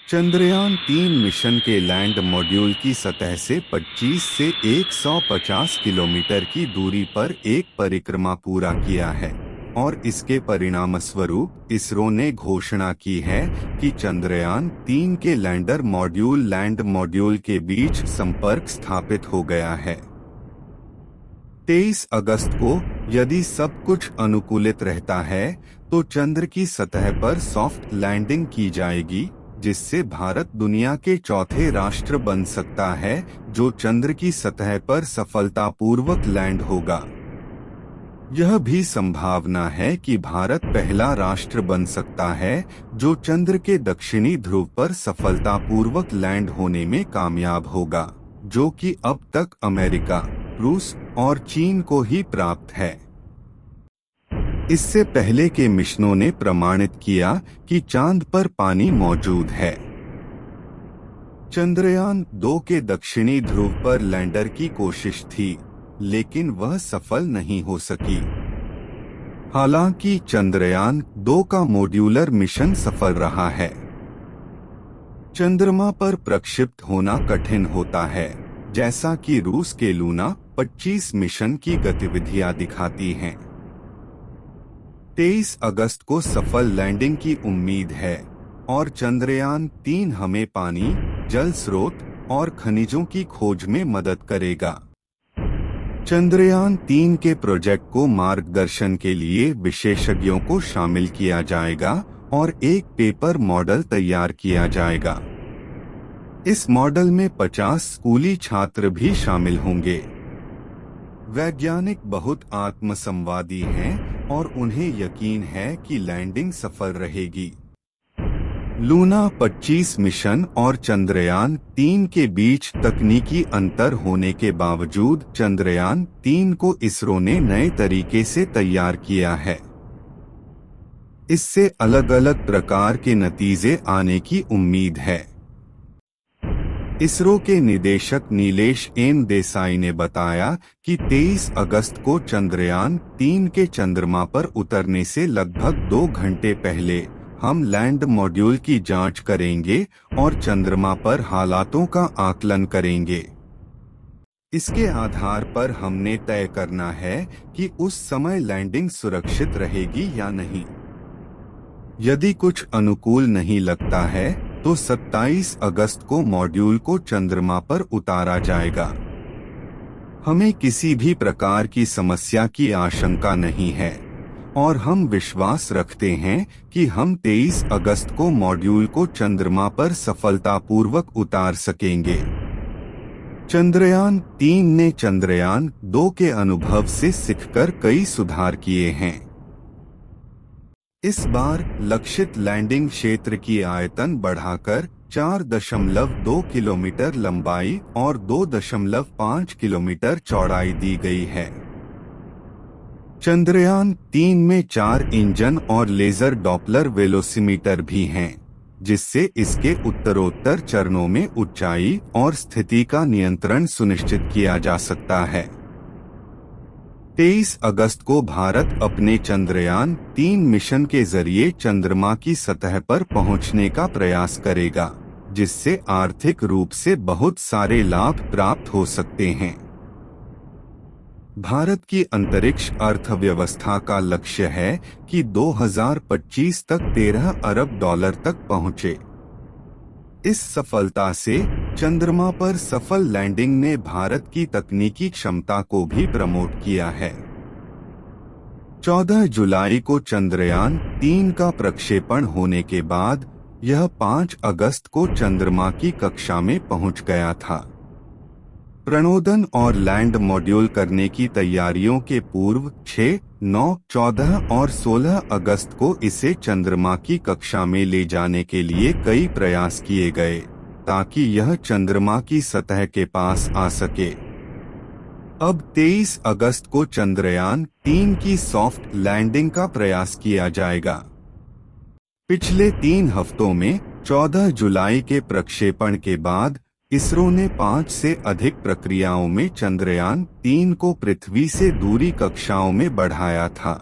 Chandrayaan-3 mission के land module की सतह से 25 से 150 किलोमीटर की दूरी पर एक परिक्रमा पूरा किया है और इसके परिणामस्वरूप इसरो ने घोषणा की है कि चंद्रयान-3 के लैंड मॉड्यूल के बीच संपर्क स्थापित हो गया है। 23 अगस्त को यदि सब कुछ अनुकूलित रहता है तो चंद्र की सतह पर सॉफ्ट लैंडिंग की जाएगी, जिससे भारत दुनिया के चौथे राष्ट्र बन सकता है जो चंद्र की सतह पर सफलतापूर्वक लैंड होगा। यह भी संभावना है कि भारत पहला राष्ट्र बन सकता है जो चंद्र के दक्षिणी ध्रुव पर सफलतापूर्वक लैंड होने में कामयाब होगा, जो कि अब तक अमेरिका, रूस और चीन को ही प्राप्त है। इससे पहले के मिशनों ने प्रमाणित किया कि चांद पर पानी मौजूद है। चंद्रयान-2 के दक्षिणी ध्रुव पर लैंडर की कोशिश थी, लेकिन वह सफल नहीं हो सकी। हालांकि चंद्रयान-2 का मॉड्यूलर मिशन सफल रहा है। चंद्रमा पर प्रक्षिप्त होना कठिन होता है, जैसा कि रूस के लूना 25 मिशन की गतिविधियां दिखाती हैं। 23 अगस्त को सफल लैंडिंग की उम्मीद है और चंद्रयान-3 हमें पानी, जल स्रोत और खनिजों की खोज में मदद करेगा। चंद्रयान-3 के प्रोजेक्ट को मार्गदर्शन के लिए विशेषज्ञों को शामिल किया जाएगा और एक पेपर मॉडल तैयार किया जाएगा। इस मॉडल में 50 स्कूली छात्र भी शामिल होंगे। वैज्ञानिक बहुत आत्मसंवादी हैं और उन्हें यकीन है कि लैंडिंग सफल रहेगी। लूना 25 मिशन और चंद्रयान-3 के बीच तकनीकी अंतर होने के बावजूद चंद्रयान-3 को इसरो ने नए तरीके से तैयार किया है। इससे अलग-अलग प्रकार के नतीजे आने की उम्मीद है। इसरो के निदेशक नीलेश एन देसाई ने बताया कि 23 अगस्त को चंद्रयान-3 के चंद्रमा पर उतरने से लगभग 2 घंटे पहले हम लैंड मॉड्यूल की जांच करेंगे और चंद्रमा पर हालातों का आकलन करेंगे। इसके आधार पर हमने तय करना है कि उस समय लैंडिंग सुरक्षित रहेगी या नहीं। यदि कुछ अनुकूल नहीं लगता है तो 27 अगस्त को मॉड्यूल को चंद्रमा पर उतारा जाएगा। हमें किसी भी प्रकार की समस्या की आशंका नहीं है और हम विश्वास रखते हैं कि हम 23 अगस्त को मॉड्यूल को चंद्रमा पर सफलतापूर्वक उतार सकेंगे। चंद्रयान-3 ने चंद्रयान-2 के अनुभव से सीखकर कई सुधार किए हैं। इस बार लक्षित लैंडिंग क्षेत्र की आयतन बढ़ाकर 4.2 किलोमीटर लंबाई और 2.5 किलोमीटर चौड़ाई दी गई है। चंद्रयान-3 में 4 इंजन और लेजर डॉपलर वेलोसिमीटर भी हैं, जिससे इसके उत्तरोत्तर चरणों में ऊंचाई और स्थिति का नियंत्रण सुनिश्चित किया जा सकता है। 23 अगस्त को भारत अपने चंद्रयान-3 मिशन के जरिए चंद्रमा की सतह पर पहुंचने का प्रयास करेगा, जिससे आर्थिक रूप से बहुत सारे लाभ प्राप्त हो सकते हैं। भारत की अंतरिक्ष अर्थव्यवस्था का लक्ष्य है कि 2025 तक 13 अरब डॉलर तक पहुंचे। इस सफलता से चंद्रमा पर सफल लैंडिंग ने भारत की तकनीकी क्षमता को भी प्रमोट किया है। 14 जुलाई को चंद्रयान-3 का प्रक्षेपण होने के बाद यह 5 अगस्त को चंद्रमा की कक्षा में पहुंच गया था। प्रणोदन और लैंड मॉड्यूल करने की तैयारियों के पूर्व 6, 9, 14 और 16 अगस्त को इसे चंद्रमा की कक्षा में ले जाने के लिए कई प्रयास किए गए, ताकि यह चंद्रमा की सतह के पास आ सके। अब 23 अगस्त को चंद्रयान-3 की सॉफ्ट लैंडिंग का प्रयास किया जाएगा। पिछले 3 हफ्तों में 14 जुलाई के प्रक्षेपण के बाद इसरो ने 5 से अधिक प्रक्रियाओं में चंद्रयान-3 को पृथ्वी से दूरी कक्षाओं में बढ़ाया था।